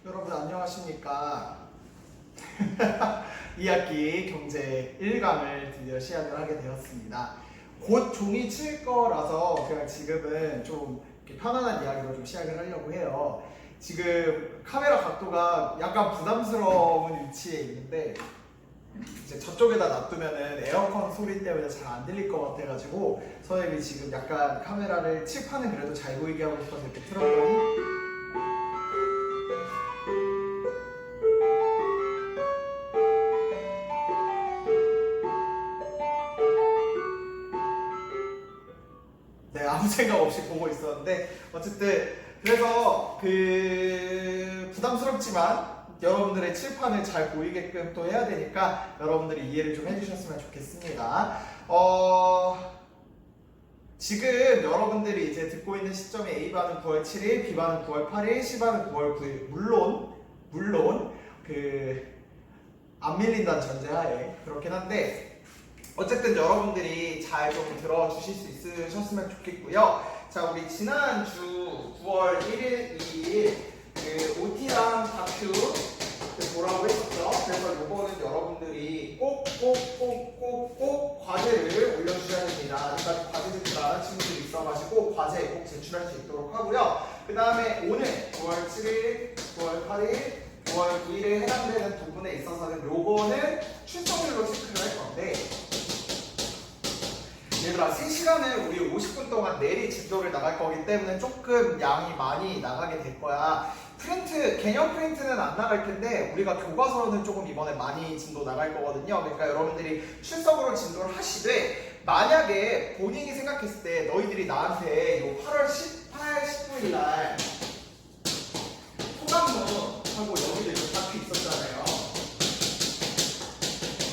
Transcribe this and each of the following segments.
여러분 안녕하십니까? 2학기 경제 1강을 드디어 시작을 하게 되었습니다. 곧 종이 칠 거라서 그냥 지금은 좀 이렇게 편안한 이야기로 좀 시작을 하려고 해요. 지금 카메라 각도가 약간 부담스러운 위치에 있는데 이제 저쪽에다 놔두면은 에어컨 소리 때문에 잘 안 들릴 것 같아가지고 선생님이 지금 약간 카메라를 칠판은 그래도 잘 보이게 하고 싶어서 이렇게 틀었더니 네, 아무 생각 없이 보고 있었는데 어쨌든 그래서 부담스럽지만 여러분들의 칠판을 잘 보이게끔 또 해야 되니까 여러분들이 이해를 좀 해주셨으면 좋겠습니다. 지금 여러분들이 이제 듣고 있는 시점이 A반은 9월 7일, B반은 9월 8일, C반은 9월 9일. 물론 안 밀린다는 전제하에 그렇긴 한데 어쨌든 여러분들이 잘 좀 들어주실 수 있으셨으면 좋겠고요. 자, 우리 지난주 9월 1일, 2일 OT랑 다큐 보라고 했었죠. 그래서 이거는 여러분들이 꼭 과제를 올려주셔야 됩니다. 아직까지 과제 제출 안 한 친구들이 있어가지고 과제 꼭 제출할 수 있도록 하고요. 그 다음에 오늘 9월 7일, 9월 8일, 9월 9일에 해당되는 부분에 있어서는 요거는 출석률로 체크를 할 건데 얘들아 3시간을 우리 50분 동안 내리 진도를 나갈 거기 때문에 조금 양이 많이 나가게 될 거야. 개념 프린트는 안 나갈 텐데 우리가 교과서는 조금 이번에 많이 진도 나갈 거거든요. 그러니까 여러분들이 출석으로 진도를 하시되 만약에 본인이 생각했을 때 너희들이 나한테 요 8월 18, 19일 날 소감문하고 여기도 이렇게 다큐 있었잖아요.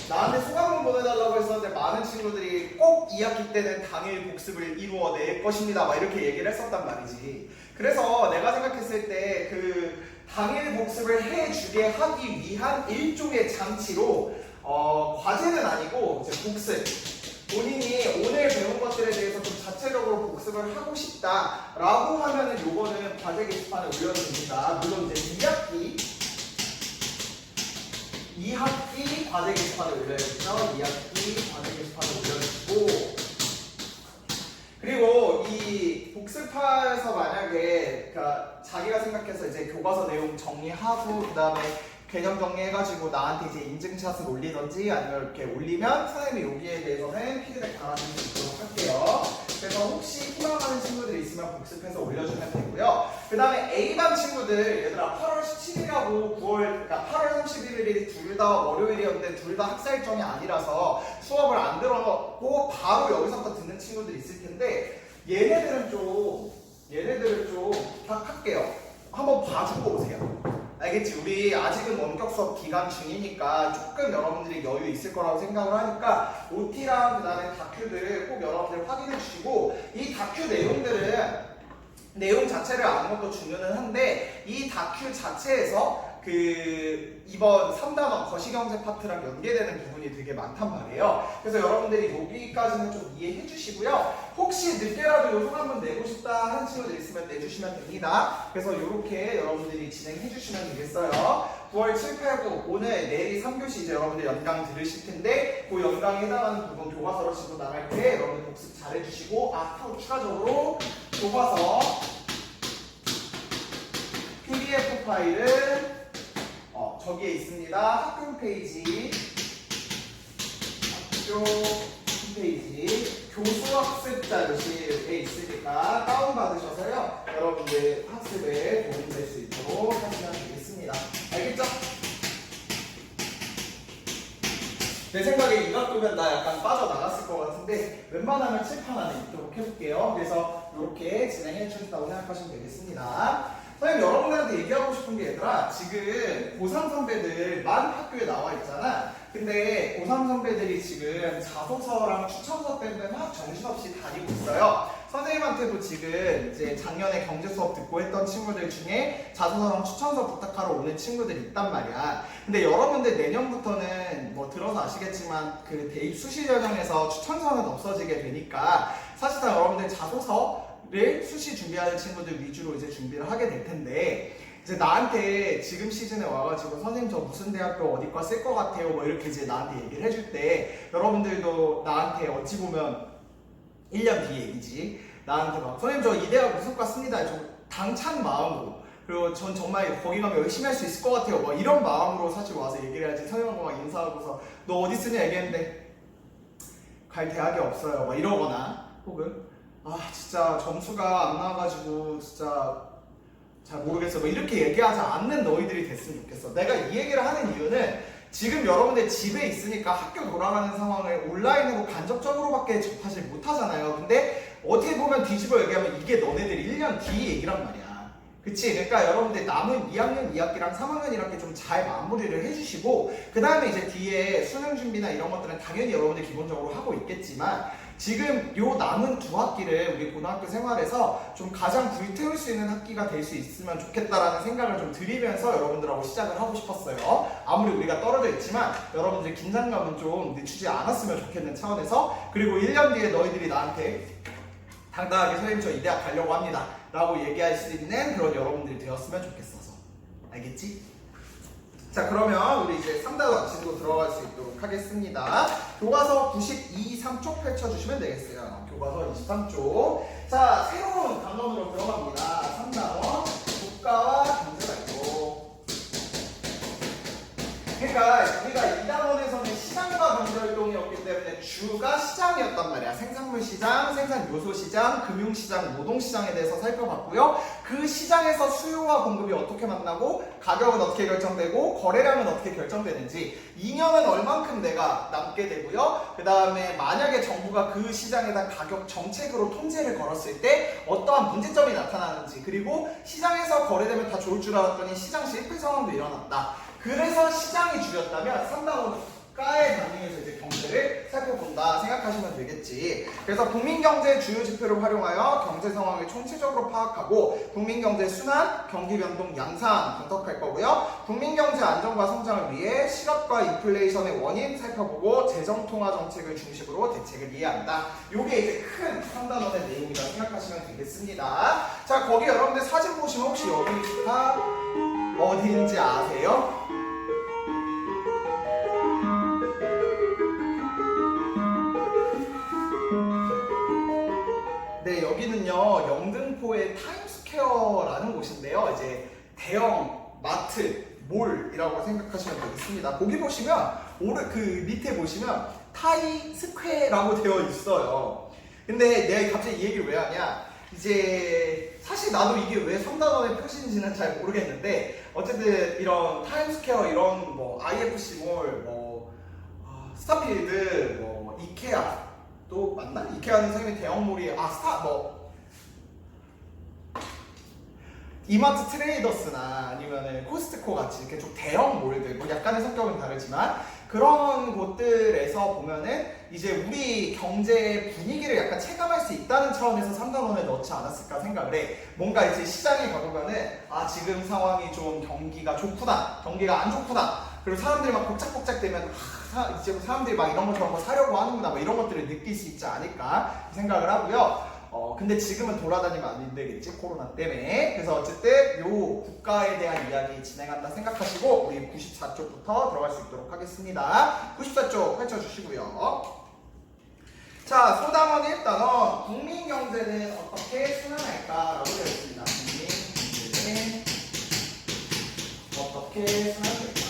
나한테 소감문 보내달라고 했었는데 많은 친구들이 꼭 2학기 때는 당일 복습을 이루어낼 것입니다 막 이렇게 얘기를 했었단 말이지. 그래서 내가 생각했을 때 당일 복습을 해주게 하기 위한 일종의 장치로 과제는 아니고 이제 복습, 본인이 오늘 배운 것들에 대해서 좀 자체적으로 복습을 하고 싶다라고 하면은 요거는 과제 게시판에 올려줍니다. 물론 이제 2학기 과제 게시판에 올려야겠죠. 2학기 과제 게시판에 올려주고 그리고 이 복습해서 만약에 자기가 생각해서 이제 교과서 내용 정리하고 그 다음에 개념 정리해가지고 나한테 이제 인증샷을 올리던지 아니면 이렇게 올리면 선생님이 여기에 대해서는 피드백 달아줄 수 있도록 할게요. 그래서 혹시 희망하는 친구들이 있으면 복습해서 올려주면 되고요. 그 다음에 A반 친구들 얘들아 8월 17일하고 8월 31일이 둘 다 월요일이었는데 둘 다 학사일정이 아니라서 수업을 안 들었고 바로 여기서부터 듣는 친구들이 있을 텐데 얘네들은 좀 부탁할게요. 한번 봐주고 오세요. 알겠지? 우리 아직은 원격 수업 기간 중이니까 조금 여러분들이 여유 있을 거라고 생각을 하니까 OT랑 그 다음에 다큐들을 꼭 여러분들 확인해 주시고 이 다큐 내용 자체를 아는 것도 중요는 한데 이 다큐 자체에서 이번 3단원 거시경제 파트랑 연계되는 부분이 되게 많단 말이에요. 그래서 여러분들이 여기까지는 좀 이해해 주시고요. 혹시 늦게라도 요소 한번 내고 싶다 하는 친구들 있으면 내주시면 됩니다. 그래서 이렇게 여러분들이 진행해 주시면 되겠어요. 9월 7, 8, 9 오늘 내일 3교시 이제 여러분들 연강 들으실 텐데 그 연강에 해당하는 부분 교과서로 지고 나갈 때 여러분들 복습 잘 해주시고 앞으로 추가적으로 교과서 PDF 파일은 저기에 있습니다. 학교 홈페이지 교수학습 자료실에 있으니까 다운받으셔서요. 여러분들 학습에 도움될 수 있도록 하시면 되겠습니다. 알겠죠? 내 생각에 이 각도면 나 약간 빠져나갔을 것 같은데 웬만하면 칠판 안에 있도록 해볼게요. 그래서 이렇게 진행해 주셨다고 생각하시면 되겠습니다. 선생님 여러분들한테 얘기하고 싶은 게 얘들아 지금 고3 선배들만 학교에 나와 있잖아. 근데 고3 선배들이 지금 자소서랑 추천서 때문에 막 정신없이 다니고 있어요. 선생님한테도 지금 이제 작년에 경제 수업 듣고 했던 친구들 중에 자소서랑 추천서 부탁하러 오는 친구들이 있단 말이야. 근데 여러분들 내년부터는 뭐 들어서 아시겠지만 대입 수시 전형에서 추천서는 없어지게 되니까 사실상 여러분들 자소서를 수시 준비하는 친구들 위주로 이제 준비를 하게 될 텐데 이제 나한테 지금 시즌에 와가지고 선생님 저 무슨 대학교 어디과 쓸 것 같아요 뭐 이렇게 이제 나한테 얘기를 해줄 때 여러분들도 나한테 어찌 보면 1년 뒤 얘기지 나한테 막 선생님 저 이 대학 무슨 과 씁니다 좀 당찬 마음으로 그리고 전 정말 거기 가면 열심히 할 수 있을 것 같아요 뭐 이런 마음으로 사실 와서 얘기를 해야지 선생님하고 막 인사하고서 너 어디 쓰냐 얘기했는데 갈 대학이 없어요 막 이러거나 혹은 아 진짜 점수가 안 나와가지고 진짜 잘 모르겠어 뭐 이렇게 얘기하지 않는 너희들이 됐으면 좋겠어. 내가 이 얘기를 하는 이유는 지금 여러분들 집에 있으니까 학교 돌아가는 상황을 온라인으로 간접적으로밖에 접하지 못하잖아요. 근데 어떻게 보면 뒤집어 얘기하면 이게 너네들이 1년 뒤 얘기란 말이야. 그치? 그러니까 여러분들 남은 2학년 2학기랑 3학년 1학기 좀 잘 마무리를 해주시고 그 다음에 이제 뒤에 수능 준비나 이런 것들은 당연히 여러분들 기본적으로 하고 있겠지만 지금 요 남은 2학기를 우리 고등학교 생활에서 좀 가장 불태울 수 있는 학기가 될 수 있으면 좋겠다라는 생각을 좀 드리면서 여러분들하고 시작을 하고 싶었어요. 아무리 우리가 떨어져 있지만 여러분들 긴장감은 좀 늦추지 않았으면 좋겠는 차원에서 그리고 1년 뒤에 너희들이 나한테 당당하게 선생님 저 이 대학 가려고 합니다 라고 얘기할 수 있는 그런 여러분들이 되었으면 좋겠어서 알겠지? 자 그러면 우리 이제 3단원 안치고 들어갈 수 있도록 하겠습니다. 교과서 92, 3쪽 펼쳐주시면 되겠어요. 교과서 23쪽. 자 새로운 단원으로 들어갑니다. 3단원 국가와 경제활동. 그러니까 우리가 2단원에서는 시장과 경제활동이었기 때문에 주가 시장이었단 말이야. 생산물 시장, 생산 요소 시장, 금융 시장, 노동 시장에 대해서 살펴봤고요. 그 시장에서 수요와 공급이 어떻게 만나고 가격은 어떻게 결정되고 거래량은 어떻게 결정되는지 2년은 얼만큼 내가 남게 되고요. 그 다음에 만약에 정부가 그 시장에 대한 가격 정책으로 통제를 걸었을 때 어떠한 문제점이 나타나는지 그리고 시장에서 거래되면 다 좋을 줄 알았더니 시장 실패 상황도 일어났다. 그래서 시장이 줄였다면 3단원 국가의 반응에서 이제 경제를 살펴본다 생각하시면 되겠지. 그래서 국민경제 주요 지표를 활용하여 경제 상황을 총체적으로 파악하고 국민경제 순환, 경기변동 양상 분석할 거고요. 국민경제 안정과 성장을 위해 실업과 인플레이션의 원인 살펴보고 재정통화 정책을 중심으로 대책을 이해한다. 이게 이제 큰 3단원의 내용이라 생각하시면 되겠습니다. 자 거기 여러분들 사진 보시면 혹시 여기가 어디인지 아세요? 네, 여기는요 영등포의 타임스퀘어라는 곳인데요. 이제 대형 마트, 몰이라고 생각하시면 되겠습니다. 거기 보시면 그 밑에 보시면 타이스퀘어라고 되어 있어요. 근데 내가 갑자기 이 얘기를 왜 하냐? 이제 사실 나도 이게 왜 3단원의 표시인지는 잘 모르겠는데 어쨌든 이런 타임스퀘어 이런 뭐 IFC몰 뭐 스타필드 뭐 이케아 또 맞나? 이케아는 선생님이 대형몰이 이마트 트레이더스나 아니면은 코스트코 같이 이렇게 좀 대형 몰들 뭐 약간의 성격은 다르지만 그런 곳들에서 보면은 이제 우리 경제 분위기를 약간 체감할 수 있다는 차원에서 3단원에 넣지 않았을까 생각을 해. 뭔가 이제 시장에 가보면은 지금 상황이 좀 경기가 좋구나, 경기가 안 좋구나. 그리고 사람들이 막 복작복작 되면 이제 사람들이 막 이런 거 저런 거 사려고 하는구나 뭐 이런 것들을 느낄 수 있지 않을까 생각을 하고요. 근데 지금은 돌아다니면 안 되겠지 코로나 때문에. 그래서 어쨌든 요 국가에 대한 이야기 진행한다 생각하시고 우리 94쪽부터 들어갈 수 있도록 하겠습니다. 94쪽 펼쳐주시고요. 자 소담원 1단원 국민경제는 어떻게 순환할까라고 되어 있습니다. 국민경제는 어떻게 순환될까?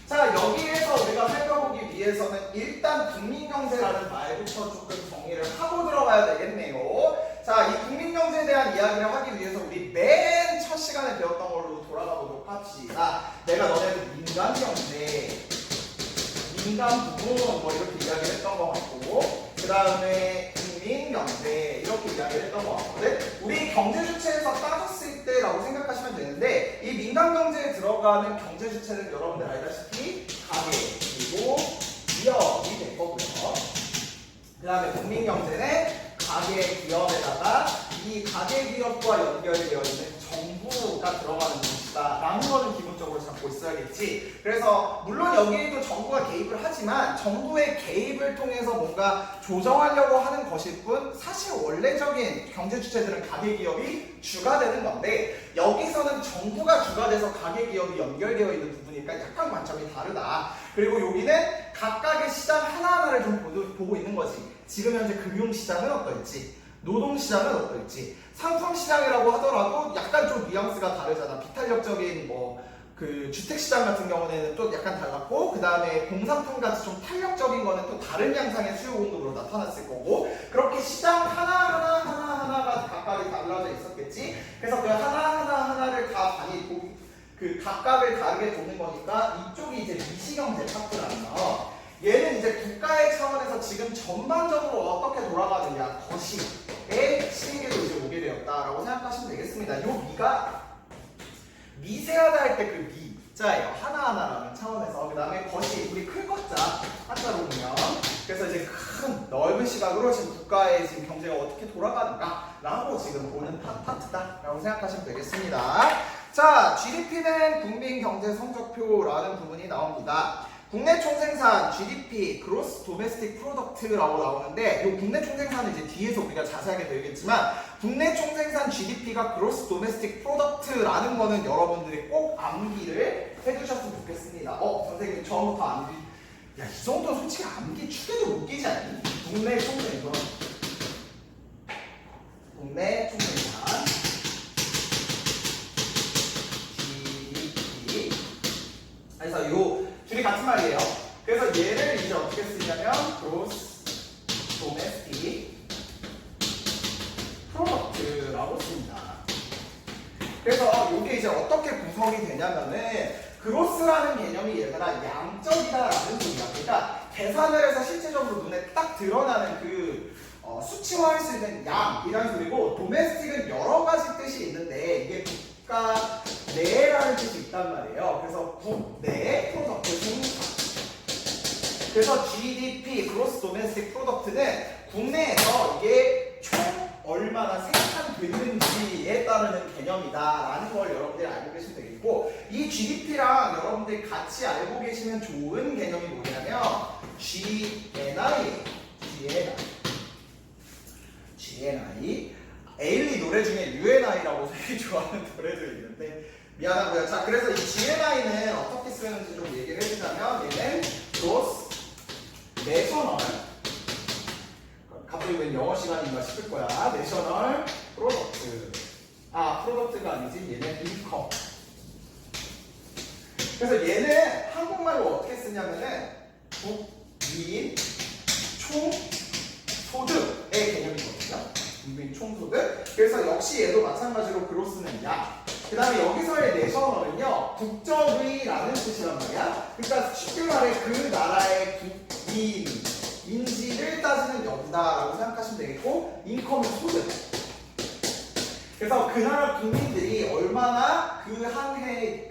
자 여기에서 우리가 살펴보기 위해서는 일단 국민경제라는 말부터 조금 정리를 하고 들어가야 되겠네요. 자 이 국민경제에 대한 이야기를 하기 위해서 우리 맨 첫 시간에 배웠던 걸로 돌아가 보도록 합시다. 내가 너네들 민간경제, 민간부문 뭐 이렇게 이야기를 했던 것 같고 그 다음에 국민경제 이렇게 이야기를 했던 것 같거든. 우리 경제주체에서 따졌을 때라고 생각하시면 되는데 이 민간경제에 들어가는 경제주체는 여러분들 알다시피 가계 그리고 기업이 될 거고요. 그 다음에 국민경제는 가계 기업에다가 이 가계 기업과 연결되어 있는 정부가 들어가는 것이다 라는 거는 기본적으로 잡고 갖고 있어야겠지. 그래서 물론 여기에도 정부가 개입을 하지만 정부의 개입을 통해서 뭔가 조정하려고 하는 것일 뿐 사실 원래적인 경제 주체들은 가계기업이 주가 되는 건데 여기서는 정부가 주가 돼서 가계기업이 연결되어 있는 부분이니까 약간 관점이 다르다. 그리고 여기는 각각의 시장 하나하나를 좀 보고 있는 거지. 지금 현재 금융시장은 어떨지, 노동시장은 어떨지, 상품시장이라고 하더라도 약간 좀 뉘앙스가 다르잖아. 비탄력적인 그 주택시장 같은 경우에는 또 약간 달랐고, 그 다음에 공산품 같이 좀 탄력적인 거는 또 다른 양상의 수요 공급으로 나타났을 거고, 그렇게 시장 하나하나가 각각이 달라져 있었겠지. 그래서 그 하나하나를 다 그 각각을 다르게 보는 거니까 이쪽이 이제 미시경제 파트라는 거. 얘는 이제 국가의 차원에서 지금 전반적으로 어떻게 돌아가느냐, 거시의 시행계도 이제 오게 되었다라고 생각하시면 되겠습니다. 요 미가 미세하다 할 때 그 미자예요. 하나하나라는 차원에서. 그 다음에 거시, 우리 큰 것자 한자로 보면. 그래서 이제 큰 넓은 시각으로 지금 국가의 지금 경제가 어떻게 돌아가는가라고 지금 보는 파트다라고 생각하시면 되겠습니다. 자, GDP는 국민 경제 성적표라는 부분이 나옵니다. 국내 총생산, GDP, Gross Domestic Product라고 나오는데 이 국내 총생산은 이제 뒤에서 우리가 자세하게 배우겠지만 국내 총생산 GDP가 Gross Domestic Product라는 거는 여러분들이 꼭 암기를 해두셨으면 좋겠습니다. 선생님 처음부터 암기. 야, 이 정도는 솔직히 암기 추계도 못 끼지 않니? 국내 총생산. 국내 총생산 GDP. 그래서 요 둘이 같은 말이에요. 그래서 얘를 이제 어떻게 쓰냐면 Gross Domestic Product라고 씁니다. 그래서 이게 이제 어떻게 구성이 되냐면은 그로스라는 개념이 얘들아 양적이다라는 소리야. 그러니까 계산을 해서 실제적으로 눈에 딱 드러나는 그 수치화할 수 있는 양이라는 소리고, 도메스틱은 여러 가지 뜻이 있는데 이게 국가 내라는 뜻이 있단 말이에요. 그래서 국내 프로덕트 생산. 그래서 GDP, Gross Domestic Product는 국내에서 이게 총 얼마나 생산되는지에 따르는 개념이다라는 걸 여러분들이 알고 계시면 되겠고, 이 GDP랑 여러분들이 같이 알고 계시면 좋은 개념이 뭐냐면 GNI. 에일리 노래 중에 UNI라고 되게 좋아하는 노래도 있는데 미안하고요. 자, 그래서 이 GNI는 어떻게 쓰는지 좀 얘기를 해주자면 얘는 Gross National, 갑자기 왜 영어 시간인가 싶을 거야. National Product. 프로덕트가 아니지. 얘는 Income. 그래서 얘는 한국말로 어떻게 쓰냐면은 국민 총소득의 개념이거든요. 국민 총소득. 그래서 역시 얘도 마찬가지로 그로스는 양. 그 다음에 여기서의 내셔널은요, 국적의라는 뜻이란 말이야. 그러니까 쉽게 말해 그 나라의 국민인지를 따지는 여부다라고 생각하시면 되겠고, 인컴은 소득. 그래서 그 나라 국민들이 얼마나 한 해일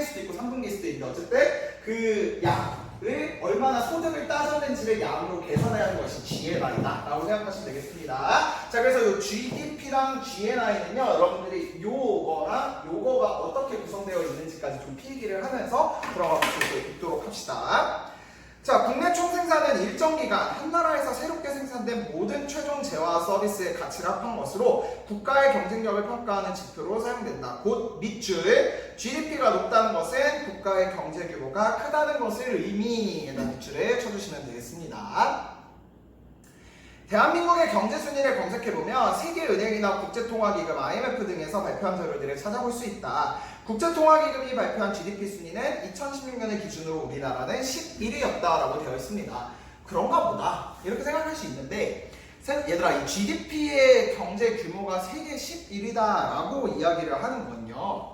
수도 있고 3분기일 수도 있는데 어쨌든 그 양을 얼마나 소득을 따졌는지를 양으로 계산해야 하는 것이 GNI다 라고 생각하시면 되겠습니다. 자, 그래서 이 GDP랑 GNI는요, 여러분들이 요거랑 요거가 어떻게 구성되어 있는지까지 좀 필기를 하면서 들어가 볼 수 있도록 합시다. 자, 국내 총생산은 일정 기간 한 나라에서 새롭게 생산된 모든 최종 재화 서비스의 가치를 합한 것으로 국가의 경쟁력을 평가하는 지표로 사용된다. 곧 밑줄 GDP가 높다는 것은 국가의 경제 규모가 크다는 것을 의미에다 밑줄에 쳐주시면 되겠습니다. 대한민국의 경제 순위를 검색해보면 세계은행이나 국제통화기금, IMF 등에서 발표한 자료들을 찾아볼 수 있다. 국제통화기금이 발표한 GDP 순위는 2016년을 기준으로 우리나라는 11위였다라고 되어 있습니다. 그런가 보다 이렇게 생각할 수 있는데, 얘들아, 이 GDP의 경제 규모가 세계 11위다라고 이야기를 하는 건요,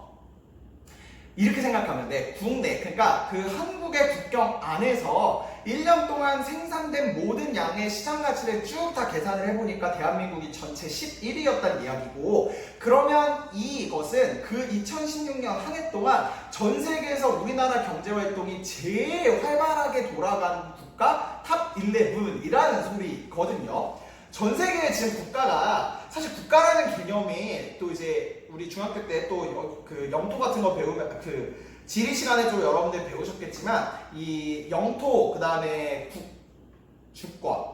이렇게 생각하면 돼. 국내, 그러니까 그 한국의 국경 안에서 1년 동안 생산된 모든 양의 시장 가치를 쭉 다 계산을 해보니까 대한민국이 전체 11위였다는 이야기고, 그러면 이것은 그 2016년 한 해 동안 전 세계에서 우리나라 경제활동이 제일 활발하게 돌아간 국가 탑 11이라는 소리거든요. 전 세계에 지금 국가가, 사실 국가라는 개념이 또 이제 우리 중학교 때 또 그 영토 같은 거 배우면 지리 시간에 좀 여러분들 배우셨겠지만 이 영토 그 다음에 주권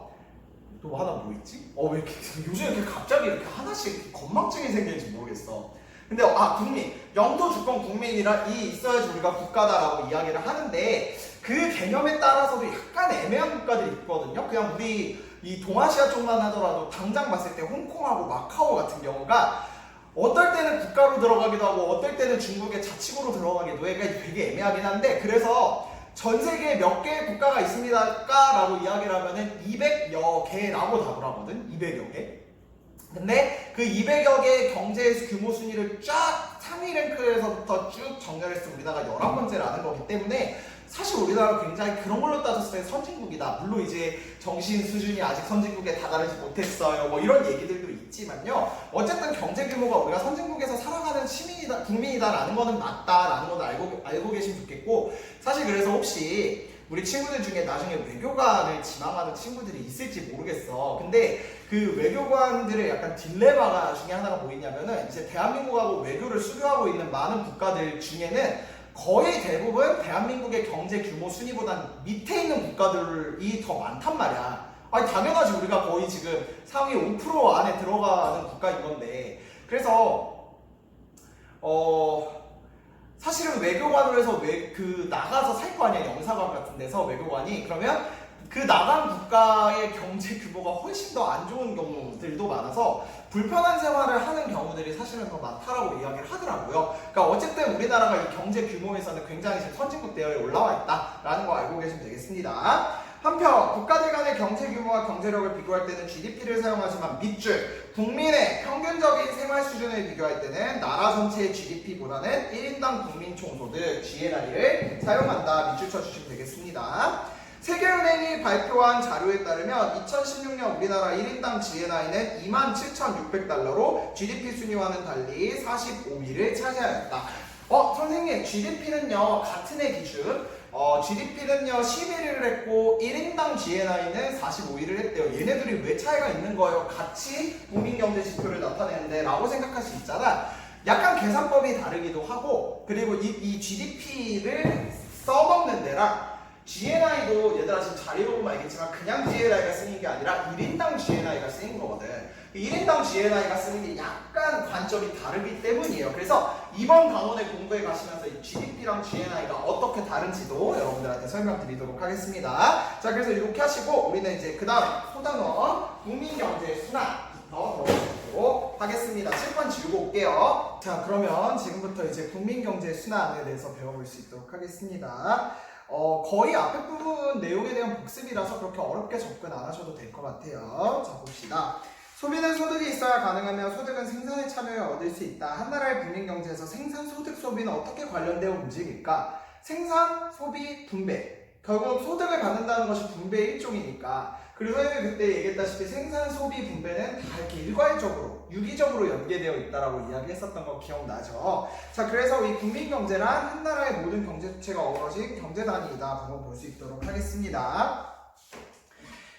또 하나 뭐 있지? 왜 이렇게 요즘 이렇게 갑자기 이렇게 하나씩 이렇게 건망증이 생기는지 모르겠어. 근데 국민, 영토 주권 국민이라 이 있어야지 우리가 국가다라고 이야기를 하는데 그 개념에 따라서도 약간 애매한 국가들이 있거든요. 그냥 우리 이 동아시아 쪽만 하더라도 당장 봤을 때 홍콩하고 마카오 같은 경우가 어떨 때는 국가로 들어가기도 하고 어떨 때는 중국의 자치구로 들어가기도 해. 그러니까 되게 애매하긴 한데 그래서 전 세계에 몇 개의 국가가 있습니까? 라고 이야기를 하면은 200여 개라고 답을 하거든. 200여 개. 근데 그 200여 개의 경제 규모 순위를 쫙 상위 랭크에서부터 쭉 정렬했을 때 우리나라가 11번째라는 거기 때문에 사실 우리나라가 굉장히 그런 걸로 따졌을 때 선진국이다. 물론 이제 정신 수준이 아직 선진국에 다다르지 못했어요. 뭐 이런 얘기들도 있지만요. 어쨌든 경제 규모가 우리가 선진국에서 살아가는 시민이다, 국민이다라는 거는 맞다라는 걸 알고 계시면 좋겠고 사실 그래서 혹시 우리 친구들 중에 나중에 외교관을 지망하는 친구들이 있을지 모르겠어. 근데 그 외교관들의 약간 딜레마가 중에 하나가 뭐 있냐면은 이제 대한민국하고 외교를 수교하고 있는 많은 국가들 중에는 거의 대부분 대한민국의 경제 규모 순위보단 밑에 있는 국가들이 더 많단 말이야. 아니 당연하지 우리가 거의 지금 상위 5% 안에 들어가는 국가인 건데 그래서 사실은 외교관으로 해서 나가서 살 거 아니야. 영사관 같은 데서 외교관이. 그러면 그 나간 국가의 경제 규모가 훨씬 더 안 좋은 경우들도 많아서 불편한 생활을 하는 경우들이 사실은 더 많다라고 이야기를 하더라고요. 그러니까 어쨌든 우리나라가 이 경제 규모에서는 굉장히 지금 선진국 대열에 올라와 있다라는 거 알고 계시면 되겠습니다. 한편 국가들 간의 경제 규모와 경제력을 비교할 때는 GDP를 사용하지만 밑줄 국민의 평균적인 생활 수준을 비교할 때는 나라 전체의 GDP보다는 1인당 국민 총소득 GNI를 사용한다. 밑줄 쳐주시면 되겠습니다. 세계은행이 발표한 자료에 따르면 2016년 우리나라 1인당 GNI는 27,600달러로 GDP 순위와는 달리 45위를 차지하였다. 선생님 GDP는요 같은 해 기준 GDP는요 11위를 했고 1인당 GNI는 45위를 했대요. 얘네들이 왜 차이가 있는 거예요? 같이 국민경제지표를 나타내는데 라고 생각할 수 있잖아. 약간 계산법이 다르기도 하고 그리고 이 GDP를 써먹는 데랑 GNI도 얘들아 지금 자리로 보면 알겠지만 그냥 GNI가 쓰는 게 아니라 1인당 GNI가 쓰인 거거든. 1인당 GNI가 쓰는 게 약간 관점이 다르기 때문이에요. 그래서 이번 강원의 공부에 가시면서 이 GDP랑 GNI가 어떻게 다른지도 여러분들한테 설명드리도록 하겠습니다. 자, 그래서 이렇게 하시고 우리는 이제 그 다음 소단원 국민경제 순환부터 들어보도록 하겠습니다. 칠판 지우고 올게요. 자, 그러면 지금부터 이제 국민경제 순환에 대해서 배워볼 수 있도록 하겠습니다. 거의 앞에 부분 내용에 대한 복습이라서 그렇게 어렵게 접근 안 하셔도 될 것 같아요. 자, 봅시다. 소비는 소득이 있어야 가능하며 소득은 생산에 참여해 얻을 수 있다. 한 나라의 국민경제에서 생산, 소득, 소비는 어떻게 관련되어 움직일까? 생산, 소비, 분배. 결국 소득을 받는다는 것이 분배의 일종이니까. 그리고 선생님이 그때 얘기했다시피 생산, 소비, 분배는 다 이렇게 일괄적으로, 유기적으로 연계되어 있다라고 이야기했었던 거 기억나죠? 자, 그래서 이 국민경제란 한 나라의 모든 경제체가 어우러진 경제단위이다. 한번 볼 수 있도록 하겠습니다.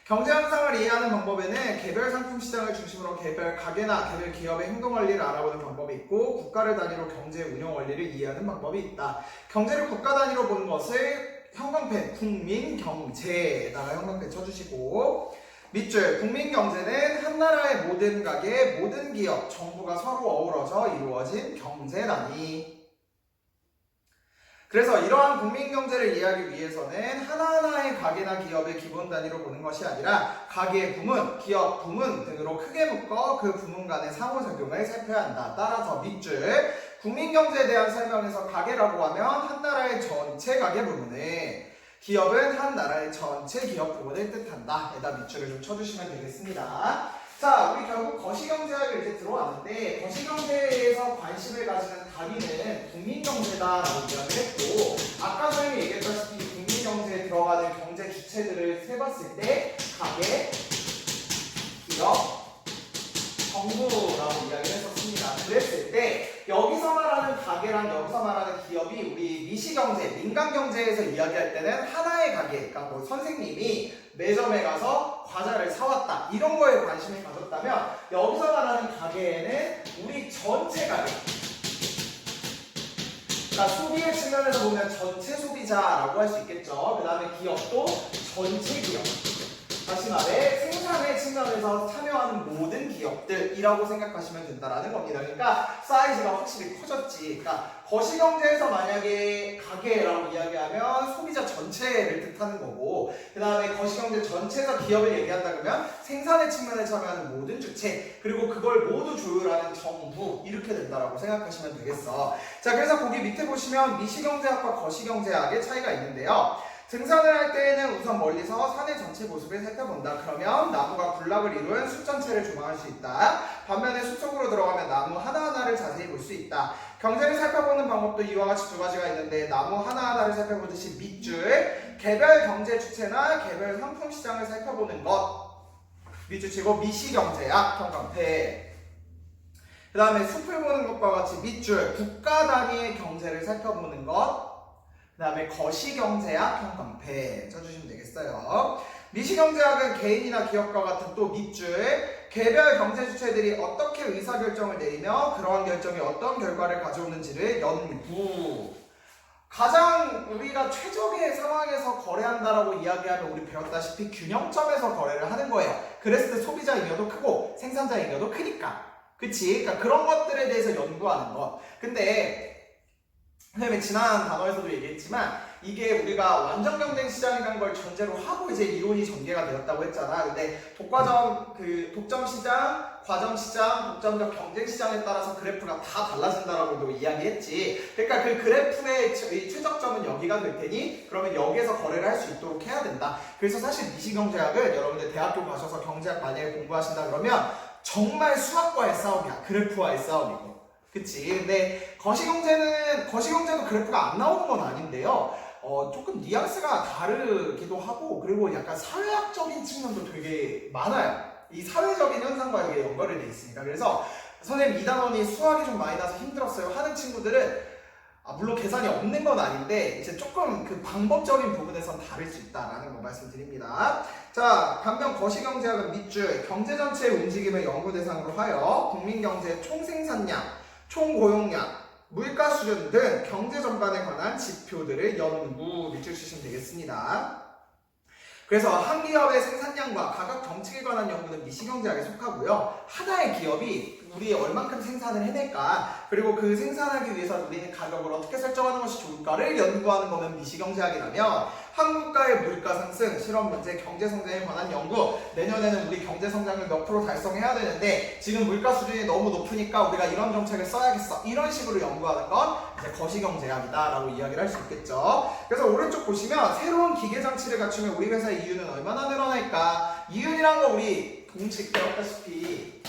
경제 현상을 이해하는 방법에는 개별 상품 시장을 중심으로 개별 가게나 개별 기업의 행동 원리를 알아보는 방법이 있고 국가를 단위로 경제 운영 원리를 이해하는 방법이 있다. 경제를 국가 단위로 보는 것을 형광펜 국민경제에다가 형광펜 쳐주시고 밑줄 국민경제는 한 나라의 모든 가게, 모든 기업, 정부가 서로 어우러져 이루어진 경제단위. 그래서 이러한 국민경제를 이해하기 위해서는 하나하나의 가게나 기업의 기본 단위로 보는 것이 아니라 가게 부문, 기업 부문 등으로 크게 묶어 그 부문 간의 상호작용을 살펴야 한다. 따라서 밑줄 국민경제에 대한 설명에서 가게라고 하면 한 나라의 전체 가게 부문을, 기업은 한 나라의 전체 기업 부문을 뜻한다. 에다 밑줄을 좀 쳐주시면 되겠습니다. 자, 우리 결국 거시경제학을 이제 들어왔는데 거시경제에서 관심을 가지는 단위는 국민경제다라고 이야기를 했고 아까 선생님이 얘기했다시피 국민경제에 들어가는 경제 주체들을 세봤을 때 가게, 기업, 정부라고 이야기를 했었습니다. 그랬을 때 여기서 말하는 가게랑 여기서 말하는 기업이 우리 미시경제, 민간경제에서 이야기할 때는 하나의 가게, 그러니까 뭐 선생님이 매점에 가서 과자를 사왔다 이런 거에 관심을 가졌다면 여기서 말하는 가게에는 우리 전체 가게, 그러니까 소비의 측면에서 보면 전체 소비자라고 할 수 있겠죠. 그 다음에 기업도 전체 기업. 다시 말해 생산의 측면에서 참여하는 모든 기업들이라고 생각하시면 된다라는 겁니다. 그러니까 사이즈가 확실히 커졌지. 그러니까 거시경제에서 만약에 가게라고 이야기하면 소비자 전체를 뜻하는 거고, 그 다음에 거시경제 전체에서 기업을 얘기한다 그러면 생산의 측면에 참여하는 모든 주체, 그리고 그걸 모두 조율하는 정부, 이렇게 된다라고 생각하시면 되겠어. 자, 그래서 거기 밑에 보시면 미시경제학과 거시경제학의 차이가 있는데요. 등산을 할 때에는 우선 멀리서 산의 전체 모습을 살펴본다. 그러면 나무가 군락을 이룬 숲 전체를 조망할 수 있다. 반면에 숲속으로 들어가면 나무 하나하나를 자세히 볼 수 있다. 경제를 살펴보는 방법도 이와 같이 두 가지가 있는데, 나무 하나하나를 살펴보듯이 밑줄 개별 경제 주체나 개별 상품 시장을 살펴보는 것, 밑줄치고 미시경제학 평강패. 그 다음에 숲을 보는 것과 같이 밑줄 국가 단위의 경제를 살펴보는 것, 그 다음에 거시경제학 평강패 쳐주시면 되겠어요. 미시경제학은 개인이나 기업과 같은 또 밑줄 개별 경제 주체들이 어떻게 의사결정을 내리며 그러한 결정이 어떤 결과를 가져오는지를 연구. 가장 우리가 최적의 상황에서 거래한다라고 이야기하면 우리 배웠다시피 균형점에서 거래를 하는 거예요. 그랬을 때 소비자 잉여도 크고 생산자 잉여도 크니까. 그치? 그러니까 그런 것들에 대해서 연구하는 것. 근데 선생님이 지난 단어에서도 얘기했지만 이게 우리가 완전 경쟁 시장이라는 걸 전제로 하고 이제 이론이 전개가 되었다고 했잖아. 근데 독점 시장, 과점 시장, 독점적 경쟁 시장에 따라서 그래프가 다 달라진다라고도 이야기했지. 그러니까 그 그래프의 최적점은 여기가 될 테니 그러면 여기에서 거래를 할 수 있도록 해야 된다. 그래서 사실 미시경제학을 여러분들 대학교 가셔서 경제학 만약에 공부하신다 그러면 정말 수학과의 싸움이야. 그래프와의 싸움이고. 그치. 근데 거시경제도 그래프가 안 나오는 건 아닌데요. 조금 뉘앙스가 다르기도 하고, 그리고 약간 사회학적인 측면도 되게 많아요. 이 사회적인 현상과 이게 연결이 돼 있으니까. 그래서 선생님 이 단원이 수학이 좀 많이 나서 힘들었어요 하는 친구들은 물론 계산이 없는 건 아닌데 이제 조금 그 방법적인 부분에선 다를 수 있다라는 거 말씀드립니다. 자, 반면 거시경제학은 밑줄 경제 전체의 움직임을 연구 대상으로 하여 국민경제의 총생산량, 총고용량, 물가 수준 등 경제 전반에 관한 지표들을 연구. 밑줄 치시면 되겠습니다. 그래서 한 기업의 생산량과 가격 정책에 관한 연구는 미시경제학에 속하고요. 하나의 기업이 우리 얼만큼 생산을 해낼까, 그리고 그 생산하기 위해서 우리는 가격을 어떻게 설정하는 것이 좋을까를 연구하는 거면 미시경제학이라면, 한국가의 물가 상승, 실험 문제, 경제 성장에 관한 연구, 내년에는 우리 경제 성장을 몇 프로 달성해야 되는데 지금 물가 수준이 너무 높으니까 우리가 이런 정책을 써야겠어, 이런 식으로 연구하는 건 이제 거시경제학이다라고 이야기를 할 수 있겠죠. 그래서 오른쪽 보시면 새로운 기계 장치를 갖추면 우리 회사의 이윤은 얼마나 늘어날까. 이윤이란 거 우리 공식 배웠다시피